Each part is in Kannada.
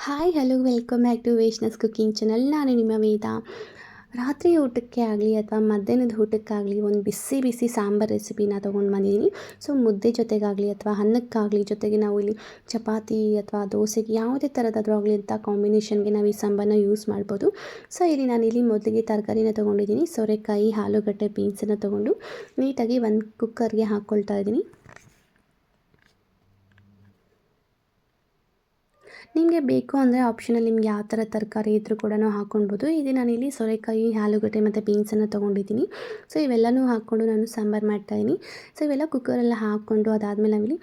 Hi hello welcome back to ವೇಶ್ನಸ್ ಕುಕಿಂಗ್ ಚಾನಲ್. ನಾನು ನಿಮ್ಮ ವೇದ. ರಾತ್ರಿ ಊಟಕ್ಕೆ ಆಗಲಿ ಅಥವಾ ಮಧ್ಯಾಹ್ನದ ಊಟಕ್ಕಾಗಲಿ ಒಂದು ಬಿಸಿ ಬಿಸಿ ಸಾಂಬಾರು ರೆಸಿಪಿನ ತೊಗೊಂಡು ಬಂದಿದ್ದೀನಿ. ಸೊ ಮುದ್ದೆ ಜೊತೆಗಾಗಲಿ ಅಥವಾ ಅನ್ನಕ್ಕಾಗಲಿ, ಜೊತೆಗೆ ನಾವು ಇಲ್ಲಿ ಚಪಾತಿ ಅಥವಾ ದೋಸೆಗೆ ಯಾವುದೇ ಥರದಾದರೂ ಆಗಲಿ ಅಂತ ಕಾಂಬಿನೇಷನ್ಗೆ ನಾವು ಈ ಸಾಂಬಾರನ್ನ ಯೂಸ್ ಮಾಡ್ಬೋದು. ಸೊ ನಾನಿಲ್ಲಿ ಮೊದಲಿಗೆ ತರಕಾರಿನ ತೊಗೊಂಡಿದ್ದೀನಿ. ಸೋರೆಕಾಯಿ, ಆಲೂಗಡ್ಡೆ, ಬೀನ್ಸನ್ನು ತೊಗೊಂಡು ನೀಟಾಗಿ ಒಂದು ಕುಕ್ಕರ್ಗೆ ಹಾಕ್ಕೊಳ್ತಾ ಇದ್ದೀನಿ. ನಿಮಗೆ ಬೇಕು ಅಂದರೆ ಆಪ್ಷನಲ್ಲಿ ನಿಮ್ಗೆ ಯಾವ ಥರ ತರಕಾರಿ ಇದ್ದರೂ ಕೂಡ ಹಾಕ್ಕೊಳ್ಬೋದು. ಇದು ನಾನಿಲ್ಲಿ ಸೋರೆಕಾಯಿ, ಆಲೂಗಡ್ಡೆ ಮತ್ತು ಬೀನ್ಸನ್ನು ತೊಗೊಂಡಿದ್ದೀನಿ. ಸೊ ಇವೆಲ್ಲನೂ ಹಾಕ್ಕೊಂಡು ನಾನು ಸಾಂಬಾರು ಮಾಡ್ತಾಯಿದ್ದೀನಿ. ಸೊ ಇವೆಲ್ಲ ಕುಕ್ಕರೆಲ್ಲ ಹಾಕ್ಕೊಂಡು ಅದಾದಮೇಲೆ ನಾವಿಲ್ಲಿ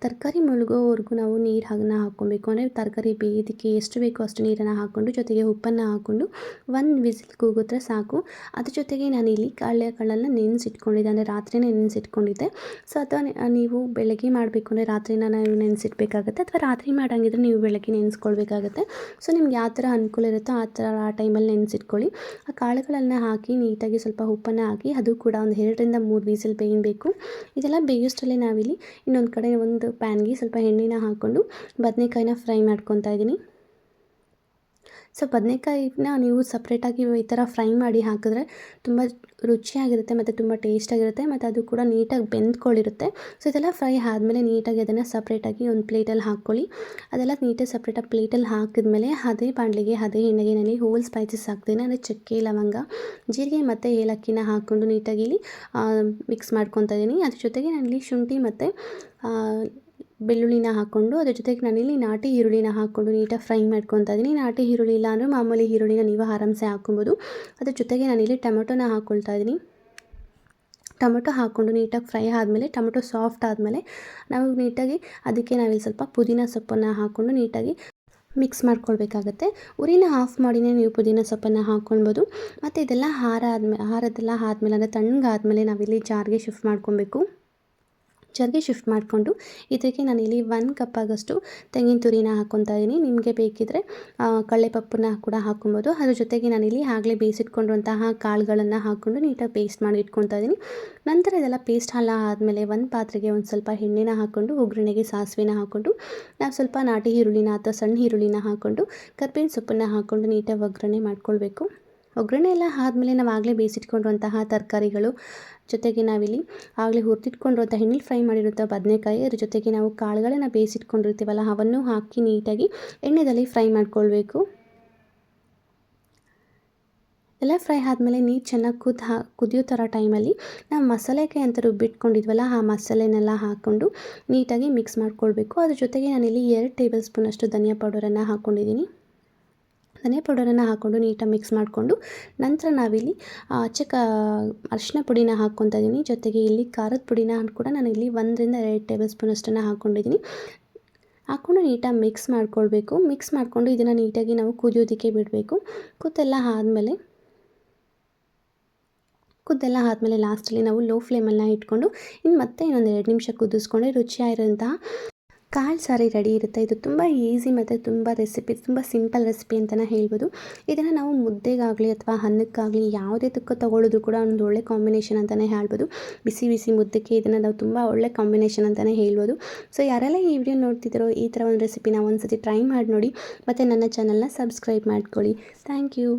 ತರಕಾರಿ ಮುಳುಗೋವರೆಗೂ ನಾವು ನೀರನ್ನ ಹಾಕ್ಕೊಬೇಕು. ಅಂದರೆ ತರಕಾರಿ ಬೇಯೋದಕ್ಕೆ ಎಷ್ಟು ಬೇಕೋ ಅಷ್ಟು ನೀರನ್ನು ಹಾಕ್ಕೊಂಡು ಜೊತೆಗೆ ಉಪ್ಪನ್ನು ಹಾಕ್ಕೊಂಡು ಒಂದು ವಿಸಿಲ್ ಕೂಗಿದ್ರೆ ಸಾಕು. ಅದ್ರ ಜೊತೆಗೆ ನಾನಿಲ್ಲಿ ಕಾಳನ್ನು ನೆನೆಸಿಟ್ಕೊಂಡಿದ್ದೆ, ಅಂದರೆ ರಾತ್ರಿನೇ ನೆನೆಸಿಟ್ಕೊಂಡಿದ್ದೆ. ಸೊ ಅಥವಾ ನೀವು ಬೆಳಗ್ಗೆ ಮಾಡಬೇಕು ಅಂದರೆ ರಾತ್ರಿನ ನಾವು ನೆನೆಸಿಟ್ಬೇಕಾಗುತ್ತೆ, ಅಥವಾ ರಾತ್ರಿ ಮಾಡೋಂಗಿದ್ರೆ ನೀವು ಬೆಳಗ್ಗೆ ನೆನೆಸ್ಕೊಳ್ಬೇಕಾಗತ್ತೆ. ಸೊ ನಿಮ್ಗೆ ಯಾವ ಥರ ಅನುಕೂಲ ಇರುತ್ತೋ ಆ ಟೈಮಲ್ಲಿ ನೆನೆಸಿಟ್ಕೊಳ್ಳಿ. ಆ ಕಾಳುಗಳನ್ನು ಹಾಕಿ ನೀಟಾಗಿ ಸ್ವಲ್ಪ ಉಪ್ಪನ್ನು ಹಾಕಿ ಅದು ಕೂಡ ಒಂದು 2-3 ವಿಸಿಲ್ ಬೇಯಬೇಕು. ಇದೆಲ್ಲ ಬೇಯೋಷ್ಟರಲ್ಲೇ ನಾವಿಲ್ಲಿ ಇನ್ನೊಂದು ಕಡೆ ಒಂದು ಪ್ಯಾನ್ಗೆ ಸ್ವಲ್ಪ ಎಣ್ಣೆನ ಹಾಕ್ಕೊಂಡು ಬದನೆಕಾಯಿನ ಫ್ರೈ ಮಾಡ್ಕೊತಾ ಇದ್ದೀನಿ. ಸೊ ಬದನೆಕಾಯಿನ ನೀವು ಸಪ್ರೇಟಾಗಿ ಈ ಥರ ಫ್ರೈ ಮಾಡಿ ಹಾಕಿದ್ರೆ ತುಂಬ ರುಚಿಯಾಗಿರುತ್ತೆ ಮತ್ತು ತುಂಬ ಟೇಸ್ಟಾಗಿರುತ್ತೆ, ಮತ್ತು ಅದು ಕೂಡ ನೀಟಾಗಿ ಬೆಂದ್ಕೊಂಡಿರುತ್ತೆ. ಸೊ ಇದೆಲ್ಲ ಫ್ರೈ ಆದಮೇಲೆ ನೀಟಾಗಿ ಅದನ್ನು ಸಪ್ರೇಟಾಗಿ ಒಂದು ಪ್ಲೇಟಲ್ಲಿ ಹಾಕ್ಕೊಳ್ಳಿ. ಅದೆಲ್ಲ ನೀಟಾಗಿ ಸಪ್ರೇಟಾಗಿ ಪ್ಲೇಟಲ್ಲಿ ಹಾಕಿದ್ಮೇಲೆ ಅದೇ ಬಾಣಲೆಗೆ ಅದೇ ಎಣ್ಣೆಗೆ ನಾನು ಹೋಲ್ ಸ್ಪೈಸಸ್ ಹಾಕ್ತೀನಿ. ಅಂದರೆ ಚಕ್ಕೆ, ಲವಂಗ, ಜೀರಿಗೆ ಮತ್ತು ಏಲಕ್ಕಿನ ಹಾಕ್ಕೊಂಡು ನೀಟಾಗಿ ಇಲ್ಲಿ ಮಿಕ್ಸ್ ಮಾಡ್ಕೊತಾ ಇದ್ದೀನಿ. ಅದ್ರ ಜೊತೆಗೆ ನಾನಿಲ್ಲಿ ಶುಂಠಿ ಮತ್ತು ಬೆಳ್ಳುಳ್ಳಿನ ಹಾಕ್ಕೊಂಡು ಅದ್ರ ಜೊತೆಗೆ ನಾನಿಲ್ಲಿ ನಾಟಿ ಈರುಳ್ಳಿನ ಹಾಕ್ಕೊಂಡು ನೀಟಾಗಿ ಫ್ರೈ ಮಾಡ್ಕೊತಾ ಇದ್ದೀನಿ. ನಾಟಿ ಈರುಳ್ಳಿ ಇಲ್ಲ ಅಂದರೆ ಮಾಮೂಲಿ ಈರುಳ್ಳಿನ ನೀವು ಆರಾಮ್ಸೆ ಹಾಕ್ಕೊಬೋದು. ಅದ್ರ ಜೊತೆಗೆ ನಾನಿಲ್ಲಿ ಟೊಮೆಟೊನ ಹಾಕ್ಕೊಳ್ತಾ ಇದ್ದೀನಿ. ಟೊಮೆಟೊ ಹಾಕ್ಕೊಂಡು ನೀಟಾಗಿ ಫ್ರೈ ಆದಮೇಲೆ, ಟೊಮೆಟೊ ಸಾಫ್ಟ್ ಆದಮೇಲೆ ನಾವು ನೀಟಾಗಿ ಅದಕ್ಕೆ ನಾವಿಲ್ಲಿ ಸ್ವಲ್ಪ ಪುದೀನ ಸೊಪ್ಪನ್ನು ಹಾಕ್ಕೊಂಡು ನೀಟಾಗಿ ಮಿಕ್ಸ್ ಮಾಡ್ಕೊಳ್ಬೇಕಾಗತ್ತೆ. ಉರಿನ ಆಫ್ ಮಾಡಿನೇ ನೀವು ಪುದೀನ ಸೊಪ್ಪನ್ನು ಹಾಕ್ಕೊಳ್ಬೋದು. ಮತ್ತು ಇದೆಲ್ಲ ಆರದೆಲ್ಲ ಆದಮೇಲೆ ಅಂದರೆ ತಣ್ಣಗಾದ್ಮೇಲೆ ನಾವಿಲ್ಲಿ ಜಾರ್ಗೆ ಶಿಫ್ಟ್ ಮಾಡಿಕೊಂಡು ಇದಕ್ಕೆ ನಾನಿಲ್ಲಿ 1 ಕಪ್ ಆಗೋಷ್ಟು ತೆಂಗಿನ ತುರಿನ ಹಾಕ್ಕೊತಾ ಇದ್ದೀನಿ. ನಿಮಗೆ ಬೇಕಿದ್ದರೆ ಕಡಲೆಪಪ್ಪನ್ನ ಕೂಡ ಹಾಕ್ಕೊಬೋದು. ಅದ್ರ ಜೊತೆಗೆ ನಾನಿಲ್ಲಿ ಆಗಲೇ ಬೇಯಿಸಿಟ್ಕೊಂಡಿರುವಂತಹ ಕಾಳುಗಳನ್ನು ಹಾಕ್ಕೊಂಡು ನೀಟಾಗಿ ಪೇಸ್ಟ್ ಮಾಡಿ ಇಟ್ಕೊತಾ ಇದ್ದೀನಿ. ನಂತರ ಇದೆಲ್ಲ ಪೇಸ್ಟ್ ಎಲ್ಲ ಆದಮೇಲೆ ಒಂದು ಪಾತ್ರೆಗೆ ಒಂದು ಸ್ವಲ್ಪ ಎಣ್ಣೆನ ಹಾಕ್ಕೊಂಡು ಒಗ್ಗರಣೆಗೆ ಸಾಸಿವೆನ ಹಾಕ್ಕೊಂಡು ನಾವು ಸ್ವಲ್ಪ ನಾಟಿ ಈರುಳ್ಳಿನ ಅಥವಾ ಸಣ್ಣ ಈರುಳ್ಳಿನ ಹಾಕ್ಕೊಂಡು ಕರ್ಬೇವಿನ ಸೊಪ್ಪನ್ನು ಹಾಕ್ಕೊಂಡು ನೀಟಾಗಿ ಒಗ್ಗರಣೆ ಮಾಡ್ಕೊಳ್ಬೇಕು. ಒಗ್ಗರಣೆ ಎಲ್ಲ ಆದಮೇಲೆ ನಾವು ಆಗಲೇ ಬೇಯಿಸಿಟ್ಕೊಂಡಿರುವಂತಹ ತರಕಾರಿಗಳು, ಜೊತೆಗೆ ನಾವಿಲ್ಲಿ ಆಗಲೇ ಹುರಿದಿಟ್ಕೊಂಡಿರುವಂಥ ಎಣ್ಣೆಲಿ ಫ್ರೈ ಮಾಡಿರುವಂಥ ಬದನೆಕಾಯಿ, ಅದ್ರ ಜೊತೆಗೆ ನಾವು ಕಾಳುಗಳನ್ನು ಬೇಯಿಸಿಟ್ಕೊಂಡಿರ್ತೀವಲ್ಲ ಅವನ್ನು ಹಾಕಿ ನೀಟಾಗಿ ಎಣ್ಣೆಯಲ್ಲಿ ಫ್ರೈ ಮಾಡ್ಕೊಳ್ಬೇಕು. ಎಲ್ಲ ಫ್ರೈ ಆದಮೇಲೆ ನೀರು ಚೆನ್ನಾಗಿ ಕುದಿಯೋ ಥರ ಟೈಮಲ್ಲಿ ನಾವು ಮಸಾಲೆಗೆ ಅಂತ ರುಬ್ಬಿಟ್ಕೊಂಡಿದ್ವಲ್ಲ ಆ ಮಸಾಲೆನೆಲ್ಲ ಹಾಕ್ಕೊಂಡು ನೀಟಾಗಿ ಮಿಕ್ಸ್ ಮಾಡ್ಕೊಳ್ಬೇಕು. ಅದ್ರ ಜೊತೆಗೆ ನಾನಿಲ್ಲಿ 2 ಟೇಬಲ್ ಸ್ಪೂನಷ್ಟು ಧನಿಯಾ ಪೌಡರನ್ನು ಹಾಕ್ಕೊಂಡಿದ್ದೀನಿ. ಧನಿಯಾ ಪೌಡರನ್ನು ಹಾಕ್ಕೊಂಡು ನೀಟಾಗಿ ಮಿಕ್ಸ್ ಮಾಡಿಕೊಂಡು ನಂತರ ನಾವಿಲ್ಲಿ ಅರಿಶಿನ ಪುಡಿನ ಹಾಕ್ಕೊತಾ ಇದ್ದೀನಿ. ಜೊತೆಗೆ ಇಲ್ಲಿ ಖಾರದ ಪುಡಿನ ಕೂಡ ನಾನಿಲ್ಲಿ 1-2 ಟೇಬಲ್ ಸ್ಪೂನಷ್ಟನ್ನು ಹಾಕ್ಕೊಂಡಿದ್ದೀನಿ. ಹಾಕ್ಕೊಂಡು ನೀಟಾಗಿ ಮಿಕ್ಸ್ ಮಾಡ್ಕೊಳ್ಬೇಕು. ಮಿಕ್ಸ್ ಮಾಡಿಕೊಂಡು ಇದನ್ನು ನೀಟಾಗಿ ನಾವು ಕುದಿಯೋದಕ್ಕೆ ಬಿಡಬೇಕು. ಕುದ್ದೆಲ್ಲ ಆದಮೇಲೆ ಲಾಸ್ಟಲ್ಲಿ ನಾವು ಲೋ ಫ್ಲೇಮನ್ನು ಇಟ್ಕೊಂಡು ಮತ್ತೆ ಇನ್ನೊಂದು 2 ನಿಮಿಷ ಕುದಿಸ್ಕೊಂಡ್ರೆ ರುಚಿಯಾಗಿರೋಂತಹ ಕಾಳು ಸಾರಿ ರೆಡಿ ಇರುತ್ತೆ. ಇದು ತುಂಬ ಈಸಿ ಮತ್ತು ತುಂಬ ಸಿಂಪಲ್ ರೆಸಿಪಿ ಅಂತಲೇ ಹೇಳ್ಬೋದು. ಇದನ್ನು ನಾವು ಮುದ್ದೆಗಾಗಲಿ ಅಥವಾ ಅನ್ನಕ್ಕಾಗಲಿ ಯಾವುದೇ ತೊಗೊಳ್ಳೋದು ಕೂಡ ಒಂದು ಒಳ್ಳೆ ಕಾಂಬಿನೇಷನ್ ಅಂತಲೇ ಹೇಳ್ಬೋದು. ಬಿಸಿ ಬಿಸಿ ಮುದ್ದೆಗೆ ಇದನ್ನು ನಾವು ತುಂಬ ಒಳ್ಳೆ ಕಾಂಬಿನೇಷನ್ ಅಂತಲೇ ಹೇಳ್ಬೋದು. ಸೊ ಯಾರೆಲ್ಲ ಈ ವಿಡಿಯೋ ನೋಡ್ತಿದ್ದಾರೋ ಈ ಥರ ಒಂದು ರೆಸಿಪಿನ ಒಂದು ಸತಿ ಟ್ರೈ ಮಾಡಿ ನೋಡಿ, ಮತ್ತು ನನ್ನ ಚಾನಲ್ನ ಸಬ್ಸ್ಕ್ರೈಬ್ ಮಾಡ್ಕೊಳ್ಳಿ. Thank you.